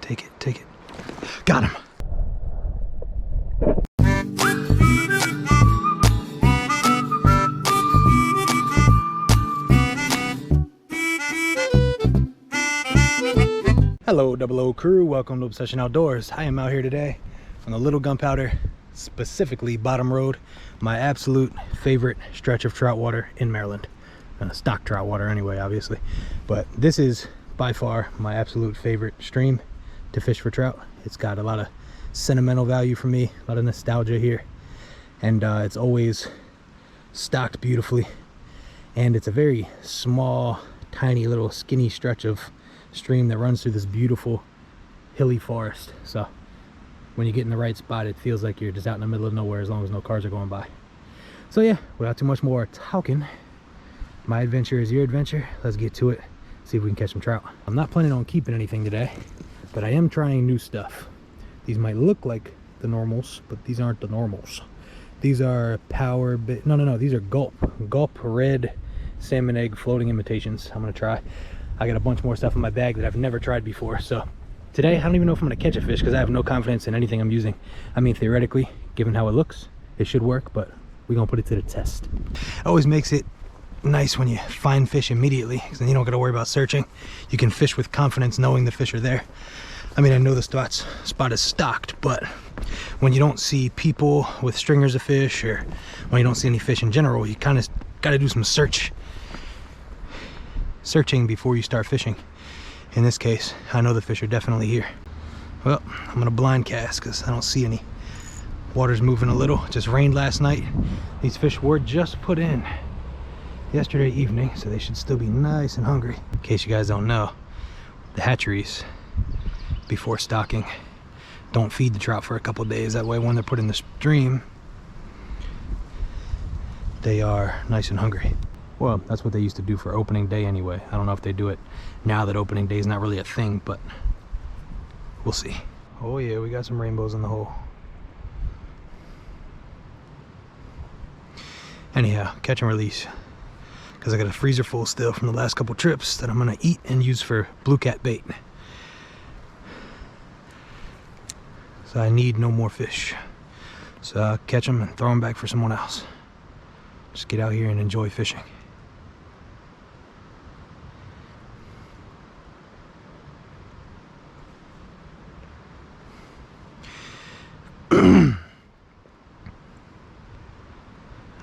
take it, take it. Got him. Hello, 00 crew. Welcome to Obsession Outdoors. I am out here today on the Little Gunpowder, specifically Bottom Road, my absolute favorite stretch of trout water in Maryland. Stock trout water anyway, obviously. But this is by far my absolute favorite stream to fish for trout. It's got a lot of sentimental value for me, a lot of nostalgia here. And it's always stocked beautifully. And it's a very small, tiny little skinny stretch of stream that runs through this beautiful hilly forest. So when you get in the right spot, it feels like you're just out in the middle of nowhere as long as no cars are going by. So yeah, without too much more talking, my adventure is your adventure. Let's get to it, see if we can catch some trout. I'm not planning on keeping anything today, but I am trying new stuff. These might look like the normals, but these aren't the normals. These are power bit. No, these are gulp red salmon egg floating imitations. I'm gonna try. I got a bunch more stuff in my bag that I've never tried before. So today, I don't even know if I'm gonna catch a fish because I have no confidence in anything I'm using. I mean, theoretically, given how it looks, it should work, but we're gonna put it to the test. Always makes it nice when you find fish immediately, because then you don't gotta worry about searching. You can fish with confidence knowing the fish are there. I mean, I know the spot is stocked, but when you don't see people with stringers of fish, or when you don't see any fish in general, you kind of gotta do some searching before you start fishing. In this case, I know the fish are definitely here. Well, I'm gonna blind cast because I don't see any. Water's moving a little. It just rained last night. These fish were just put in yesterday evening, so they should still be nice and hungry. In case you guys don't know, the hatcheries before stocking don't feed the trout for a couple days. That way when they're put in the stream, they are nice and hungry. Well, that's what they used to do for opening day anyway. I don't know if they do it now that opening day is not really a thing, but we'll see. Oh yeah, we got some rainbows in the hole. Anyhow, catch and release. Because I got a freezer full still from the last couple trips that I'm gonna eat and use for blue cat bait. So I need no more fish. So I'll catch them and throw them back for someone else. Just get out here and enjoy fishing.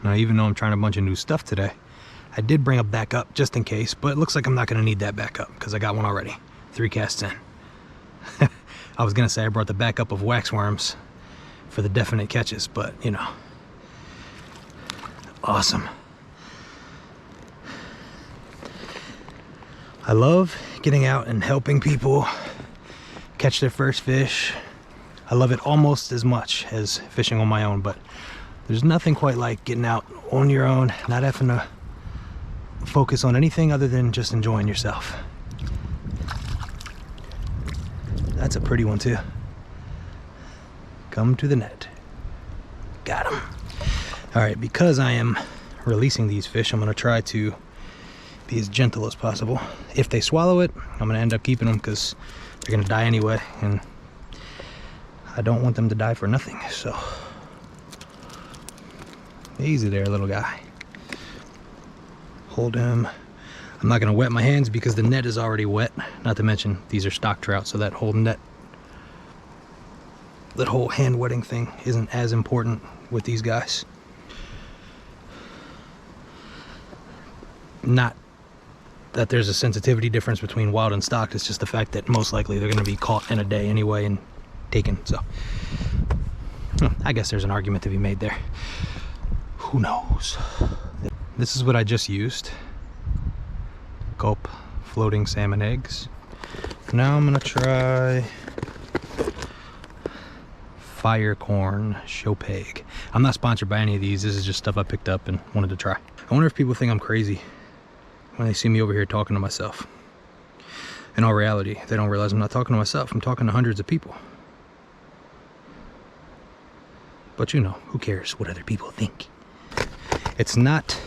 Now, even though I'm trying a bunch of new stuff today, I did bring a backup just in case, but it looks like I'm not going to need that backup because I got one already. 3 casts in. I was going to say I brought the backup of wax worms for the definite catches, but you know. Awesome. I love getting out and helping people catch their first fish. I love it almost as much as fishing on my own, but there's nothing quite like getting out on your own, not having to focus on anything other than just enjoying yourself. That's a pretty one too. Come to the net. Got him. All right, because I am releasing these fish, I'm gonna try to be as gentle as possible. If they swallow it, I'm gonna end up keeping them because they're gonna die anyway, and I don't want them to die for nothing, so. Easy there, little guy. Hold him. I'm not gonna wet my hands because the net is already wet. Not to mention, these are stock trout, so that whole net, that whole hand wetting thing isn't as important with these guys. Not that there's a sensitivity difference between wild and stocked, it's just the fact that most likely they're gonna be caught in a day anyway and taken, so. I guess there's an argument to be made there. Who knows? This is what I just used. Gulp floating salmon eggs. Now I'm gonna try fire corn chopeg. I'm not sponsored by any of these. This is just stuff I picked up and wanted to try. I wonder if people think I'm crazy when they see me over here talking to myself. In all reality, they don't realize I'm not talking to myself. I'm talking to hundreds of people. But you know, who cares what other people think? It's not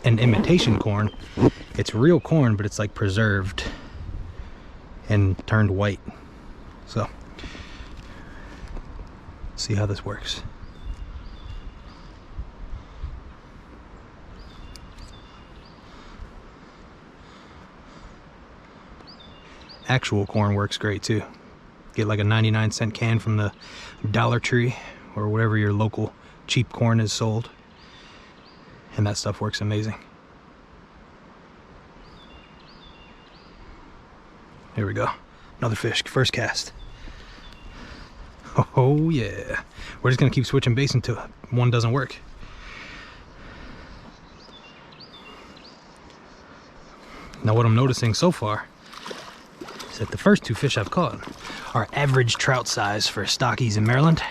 an imitation corn. It's real corn, but it's like preserved and turned white. So, see how this works. Actual corn works great too. Get like a 99-cent can from the Dollar Tree or wherever your local cheap corn is sold, and that stuff works amazing. Here we go. Another fish, first cast. Oh yeah. We're just gonna keep switching baits until one doesn't work. Now what I'm noticing so far is that the first two fish I've caught are average trout size for stockies in Maryland.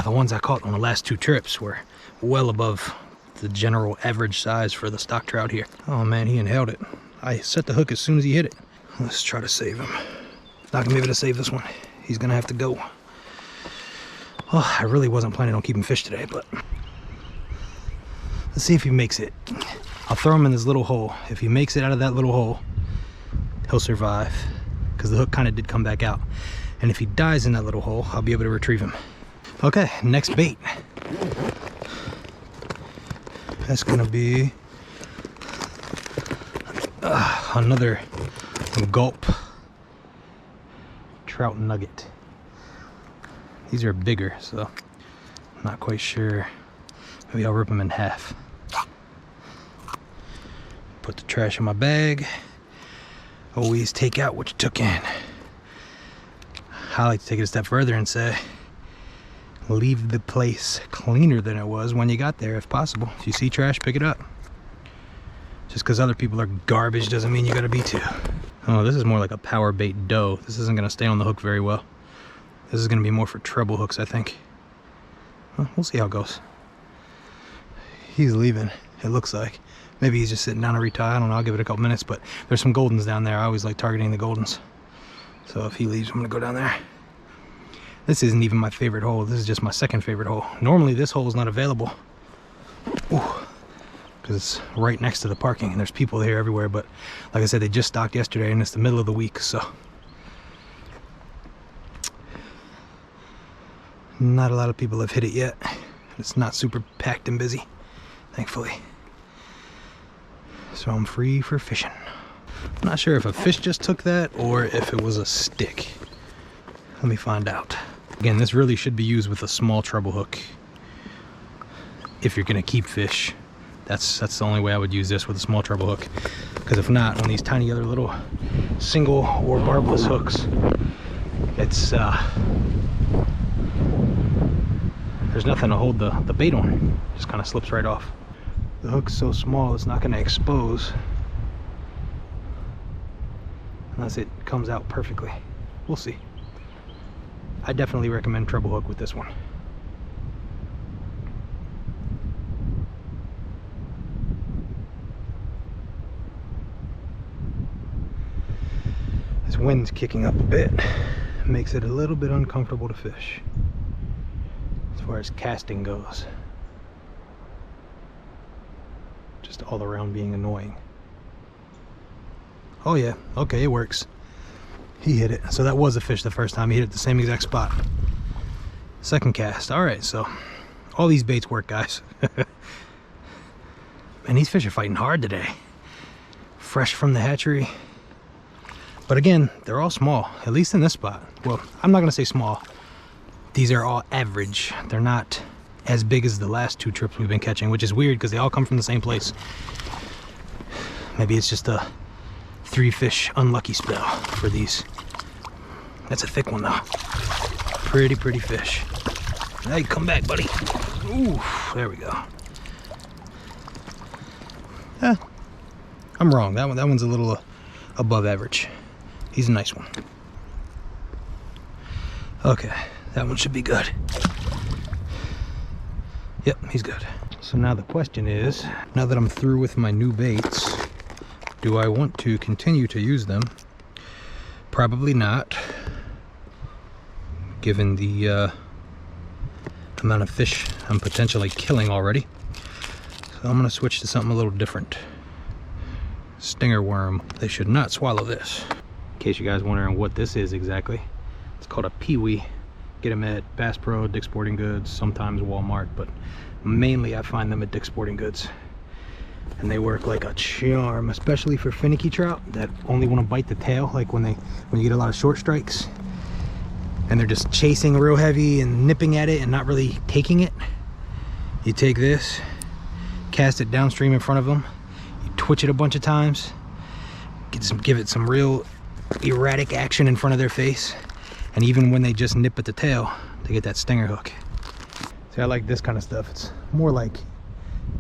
The ones I caught on the last two trips were well above the general average size for the stock trout here. Oh man, he inhaled it. I set the hook as soon as he hit it. Let's try to save him. Not gonna be able to save this one. He's gonna have to go. Oh, I really wasn't planning on keeping fish today, but let's see if he makes it. I'll throw him in this little hole. If he makes it out of that little hole, he'll survive, because the hook kind of did come back out. And if he dies in that little hole, I'll be able to retrieve him. Okay, next bait. That's gonna be another gulp trout nugget. These are bigger, so I'm not quite sure. Maybe I'll rip them in half. Put the trash in my bag. Always take out what you took in. I like to take it a step further and say, leave the place cleaner than it was when you got there if possible. If you see trash, pick it up. Just because other people are garbage doesn't mean you gotta be too. Oh, this is more like a power bait dough. This isn't gonna stay on the hook very well. This is gonna be more for treble hooks, I think. Well, we'll see how it goes. He's leaving, it looks like. Maybe he's just sitting down to retie. I don't know, I'll give it a couple minutes, but there's some goldens down there. I always like targeting the goldens. So if he leaves, I'm gonna go down there. This isn't even my favorite hole. This is just my second favorite hole. Normally this hole is not available. Because it's right next to the parking and there's people here everywhere, but like I said, they just stocked yesterday and it's the middle of the week, so not a lot of people have hit it yet. It's not super packed and busy, thankfully. So I'm free for fishing. I'm not sure if a fish just took that or if it was a stick. Let me find out. Again, this really should be used with a small treble hook if you're gonna keep fish. That's the only way I would use this, with a small treble hook. Because if not, on these tiny other little single or barbless hooks, it's there's nothing to hold the bait on. It just kind of slips right off. The hook's so small it's not going to expose unless it comes out perfectly. We'll see. I definitely recommend treble hook with this one. This wind's kicking up a bit. Makes it a little bit uncomfortable to fish as far as casting goes. Just all around being annoying. Oh yeah, okay, it works. He hit it. So that was a fish the first time. He hit it the same exact spot. Second cast. All right, so all these baits work, guys. And these fish are fighting hard today. Fresh from the hatchery. But again, they're all small, at least in this spot. Well, I'm not gonna say small. These are all average. They're not as big as the last two trips we've been catching, which is weird because they all come from the same place. Maybe it's just a 3 fish unlucky spell for these. That's a thick one though. Pretty fish. Now you come back, buddy. Ooh, there we go. I'm wrong. That one's a little above average. He's a nice one. Okay, that one should be good. Yep, he's good. So now the question is, now that I'm through with my new baits, do I want to continue to use them? Probably not, given the amount of fish I'm potentially killing already. So I'm gonna switch to something a little different. Stinger worm. They should not swallow this. case you guys wondering what this is exactly, it's called a Peewee. Get them at Bass Pro, Dick's Sporting Goods, sometimes Walmart, but mainly I find them at Dick's Sporting Goods. And they work like a charm, especially for finicky trout that only want to bite the tail, like when you get a lot of short strikes and they're just chasing real heavy and nipping at it and not really taking it. You take this, cast it downstream in front of them, you twitch it a bunch of times, give it some real erratic action in front of their face, and even when they just nip at the tail, they get that stinger hook. See, I like this kind of stuff. It's more like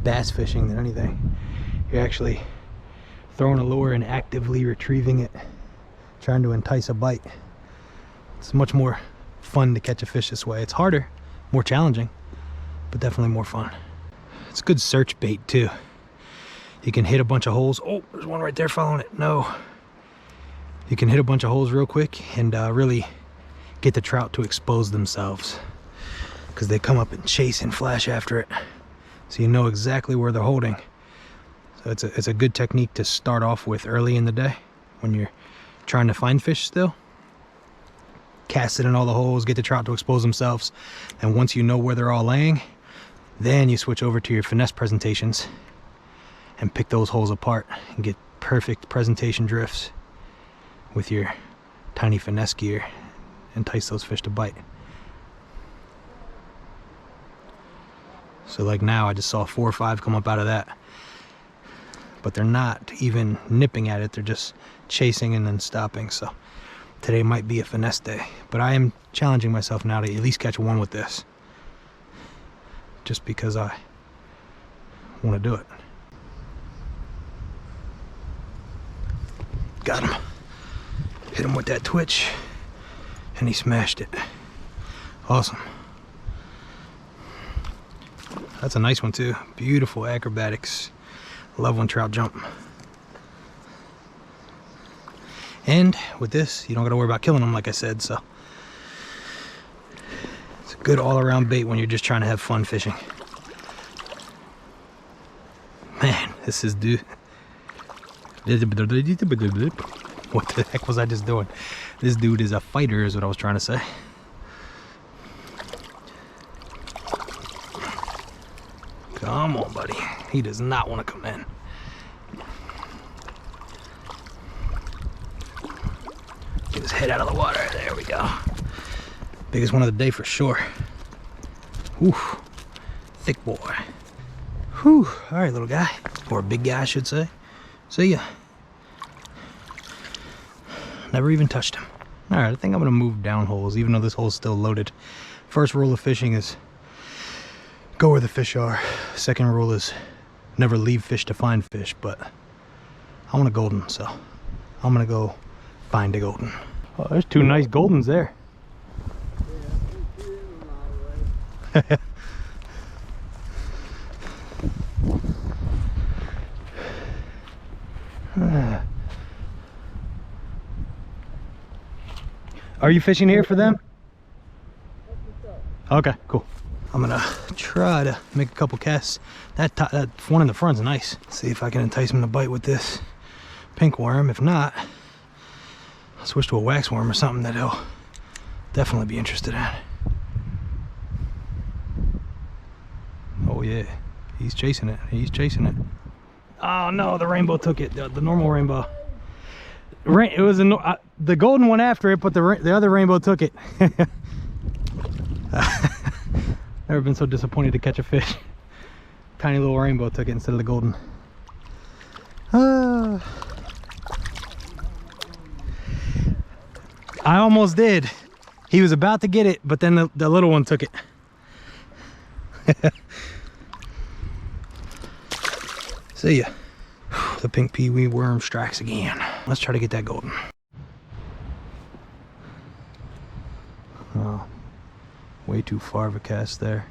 bass fishing than anything. You're actually throwing a lure and actively retrieving it, trying to entice a bite. It's much more fun to catch a fish this way. It's harder, more challenging, but definitely more fun. It's good search bait too. You can hit a bunch of holes. Oh, there's one right there following it. No. You can hit a bunch of holes real quick and really get the trout to expose themselves, because they come up and chase and flash after it. So you know exactly where they're holding. So it's a good technique to start off with early in the day when you're trying to find fish still. Cast it in all the holes, get the trout to expose themselves, and once you know where they're all laying, then you switch over to your finesse presentations and pick those holes apart and get perfect presentation drifts with your tiny finesse gear. Entice those fish to bite. So like now I just saw 4 or 5 come up out of that, but they're not even nipping at it, they're just chasing and then stopping. So today might be a finesse day, but I am challenging myself now to at least catch one with this, just because I want to do it. Got him. Hit him with that twitch and he smashed it. Awesome. That's a nice one too. Beautiful acrobatics. Love when trout jump. And with this, you don't gotta worry about killing them, like I said, so it's a good all-around bait when you're just trying to have fun fishing. Man, this is dude. What the heck was I just doing? This dude is a fighter, is what I was trying to say. Come on, buddy. He does not want to come in. Get his head out of the water. There we go. Biggest one of the day for sure. Whew. Thick boy. Whew. All right, little guy. Or big guy, I should say. See ya. Never even touched him. All right, I think I'm gonna move down holes, even though this hole's still loaded. First rule of fishing is go where the fish are. Second rule is never leave fish to find fish, but I want a golden, so I'm gonna go find a golden. Oh, there's 2 nice goldens there. Are you fishing here for them? Okay, cool. I'm gonna try to make a couple casts. That one in the front's nice. See if I can entice him to bite with this pink worm. If not, I'll switch to a wax worm or something that he'll definitely be interested in. Oh yeah, he's chasing it. He's chasing it. Oh no, the rainbow took it. The normal rainbow. It was the golden one after it, but the other rainbow took it. Never been so disappointed to catch a fish. Tiny little rainbow took it instead of the golden. I almost did. He was about to get it, but then the little one took it. See ya. The pink peewee worm strikes again. Let's try to get that golden. Oh, way too far of a cast there.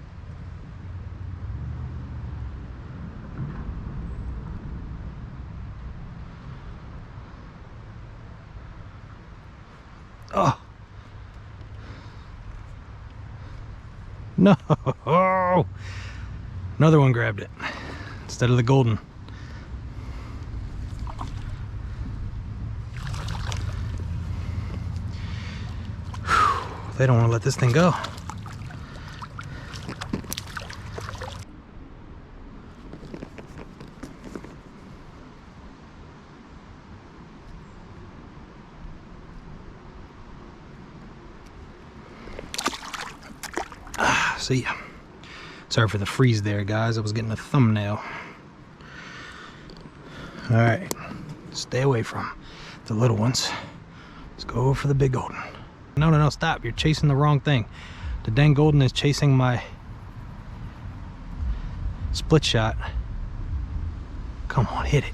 Oh no, another one grabbed it instead of the golden. They don't want to let this thing go. See ya. Sorry for the freeze there, guys. I was getting a thumbnail. All right, stay away from the little ones. Let's go for the big golden. No, no, no, stop. You're chasing the wrong thing. The dang golden is chasing my split shot. Come on, hit it.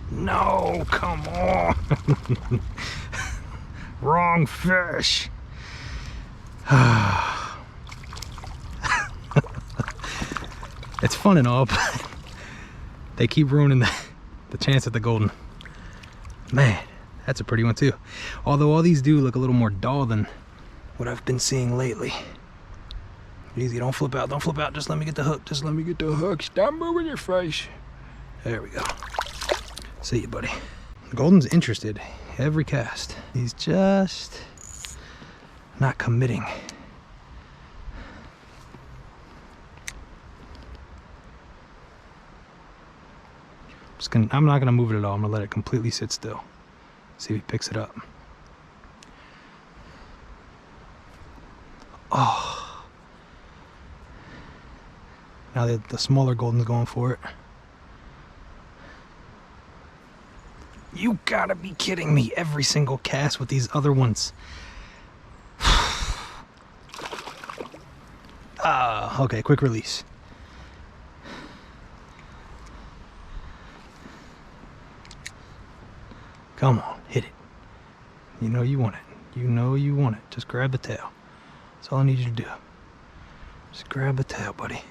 No, come on. Wrong fish. It's fun and all, but they keep ruining the chance at the golden. Man, that's a pretty one too. Although all these do look a little more dull than what I've been seeing lately. Easy, don't flip out, don't flip out. Just let me get the hook, just let me get the hook. Stop moving your face. There we go. See you, buddy. Golden's interested every cast. He's just not committing. I'm not gonna move it at all. I'm gonna let it completely sit still. See if he picks it up. Oh. Now the smaller golden's going for it. You gotta be kidding me. Every single cast with these other ones. Okay, quick release. Come on, hit it. You know you want it. You know you want it. Just grab the tail. That's all I need you to do. Just grab the tail, buddy.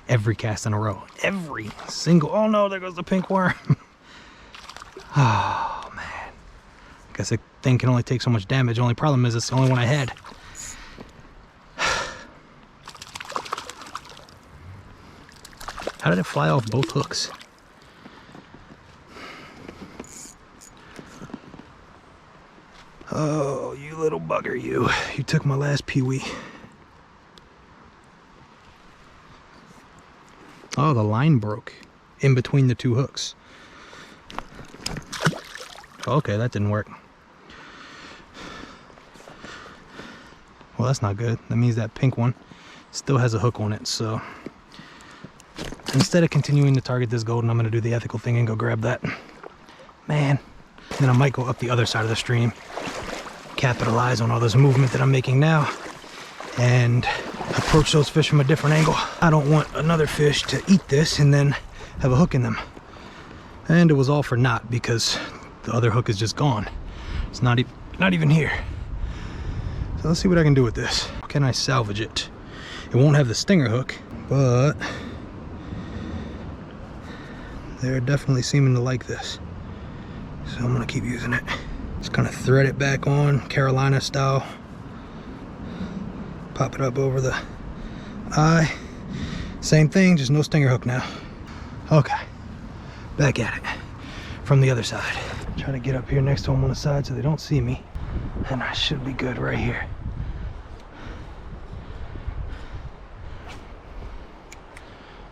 Every cast in a row. Every single. Oh no, there goes the pink worm. Oh man. I guess that thing can only take so much damage. Only problem is it's the only one I had. How did it fly off both hooks? Oh, you little bugger, you. You took my last peewee. Oh, the line broke in between the two hooks. Okay, that didn't work. Well, that's not good. That means that pink one still has a hook on it, so instead of continuing to target this golden, I'm gonna do the ethical thing and go grab that. Man. Then I might go up the other side of the stream, capitalize on all this movement that I'm making now, and approach those fish from a different angle. I don't want another fish to eat this and then have a hook in them. And it was all for naught because the other hook is just gone. It's not even here. So let's see what I can do with this. Can I salvage it? It won't have the stinger hook, but they're definitely seeming to like this. So I'm gonna keep using it. Just kind of thread it back on, Carolina style. Pop it up over the eye. Same thing, just no stinger hook now. Okay, back at it from the other side. Try to get up here next to them on the side so they don't see me. And I should be good right here.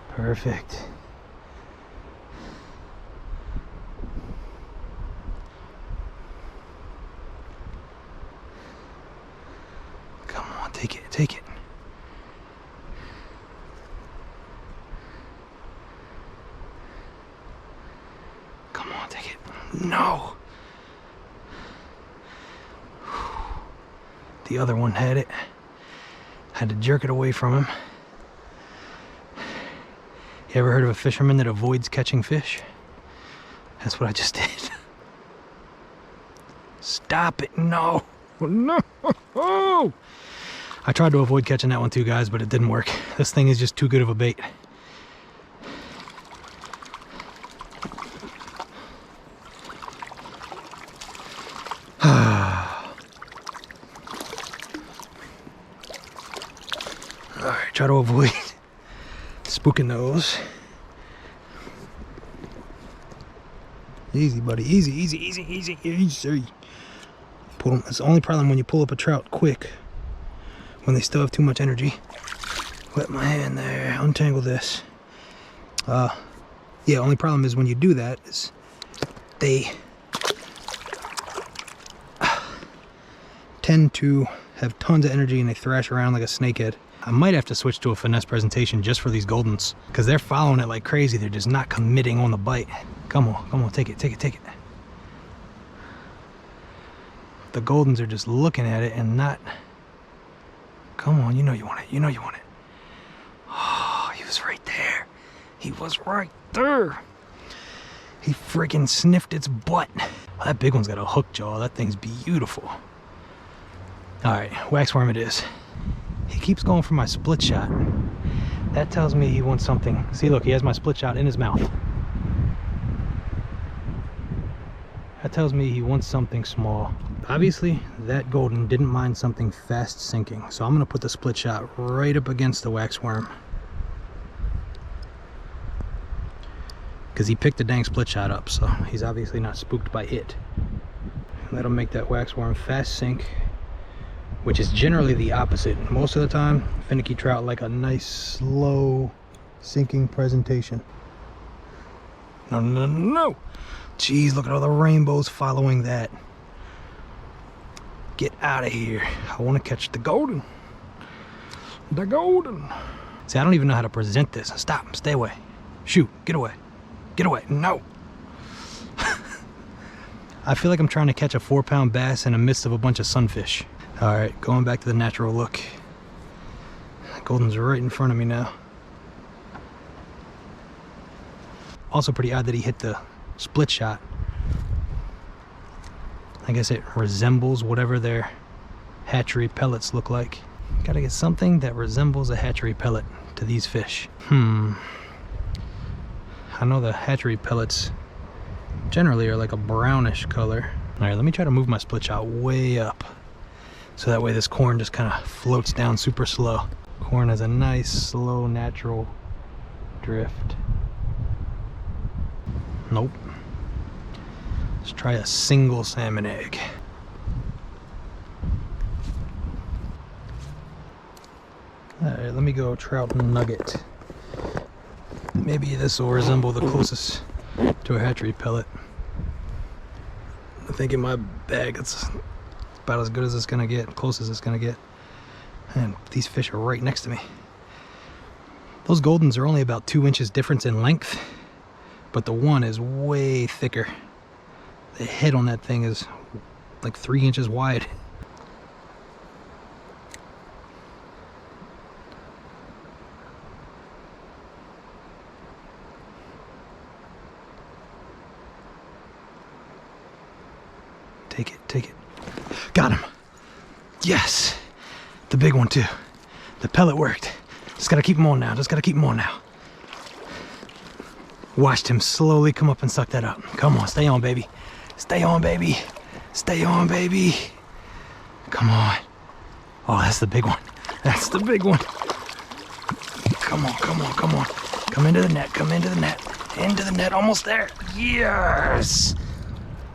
Perfect. Come on, take it, take it. Come on, take it. No. The other one had it. Had to jerk it away from him. You ever heard of a fisherman that avoids catching fish? That's what I just did. Stop it, no. No. I tried to avoid catching that one too, guys, but it didn't work. This thing is just too good of a bait. Alright, try to avoid spooking those. Easy, buddy. Easy, easy, easy, easy, easy. Pull them. It's the only problem when you pull up a trout quick, when they still have too much energy. Wet my hand there. Untangle this. Yeah, only problem is when you do that is they tend to have tons of energy and they thrash around like a snakehead. I might have to switch to a finesse presentation just for these Goldens because they're following it like crazy. They're just not committing on the bite. Come on, take it, take it, take it. The Goldens are just looking at it and not... Come on, you know you want it, you know you want it. Oh, he was right there. He was right there. He freaking sniffed its butt. Well, that big one's got a hook jaw. That thing's beautiful. All right, waxworm it is. He keeps going for my split shot. That tells me he wants something. See, look, he has my split shot in his mouth. That tells me he wants something small. Obviously, that Golden didn't mind something fast sinking, so I'm gonna put the split shot right up against the waxworm. Because he picked the dang split shot up, so he's obviously not spooked by it. That'll make that waxworm fast sink, which is generally the opposite. Most of the time, finicky trout like a nice, slow sinking presentation. No, no, no, no. Jeez, look at all the rainbows following that. Get out of here. I want to catch the Golden. The Golden. See, I don't even know how to present this. Stop, stay away. Shoot, get away. Get away, no. I feel like I'm trying to catch a 4-pound bass in the midst of a bunch of sunfish. All right, going back to the natural look. Golden's right in front of me now. Also pretty odd that he hit the split shot. I guess it resembles whatever their hatchery pellets look like. Gotta get something that resembles a hatchery pellet to these fish. I know the hatchery pellets generally are like a brownish color. All right, let me try to move my split shot way up. So that way this corn just kind of floats down super slow. Corn has a nice, slow, natural drift. Nope. Let's try a single salmon egg. All right, let me go trout nugget. Maybe this will resemble the closest to a hatchery pellet. I think in my bag it's about as good as it's gonna get, close as it's gonna get. And these fish are right next to me. Those Goldens are only about 2 inches difference in length, but the one is way thicker. The head on that thing is like 3 inches wide. Take it, take it. Got him. Yes. The big one too. The pellet worked. Just gotta keep him on now. Just gotta keep him on now. Watched him slowly come up and suck that up. Come on, stay on, baby. Stay on, baby. Stay on, baby. Come on. Oh, that's the big one. That's the big one. Come on, come on, come on. Come into the net, come into the net. Into the net, almost there. Yes.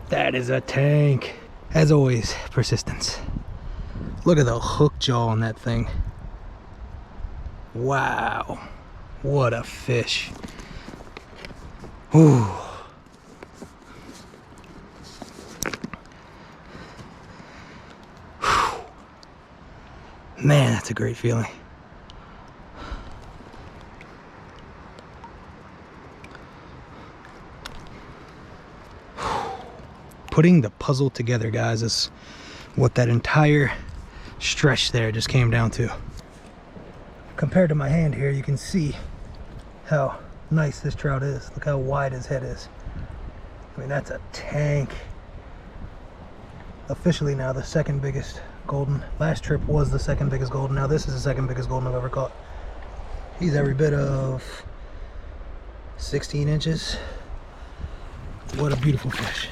That is a tank. As always, persistence. Look at the hook jaw on that thing. Wow. What a fish. Ooh. Man, that's a great feeling. Putting the puzzle together, guys, is what that entire stretch there just came down to. Compared to my hand here, you can see how nice this trout is. Look how wide his head is. I mean, that's a tank. Officially now the second biggest Golden. Last trip was the second biggest Golden. Now this is the second biggest Golden I've ever caught. He's every bit of 16 inches. What a beautiful fish.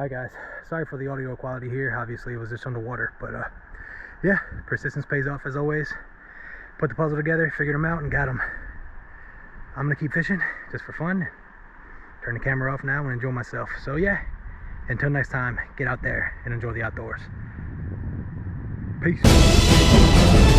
Alright guys, sorry for the audio quality here. Obviously it was just underwater, but yeah, persistence pays off as always. Put the puzzle together, figured them out, and got them. I'm gonna keep fishing just for fun. Turn the camera off now and enjoy myself. So yeah, until next time, get out there and enjoy the outdoors. Peace.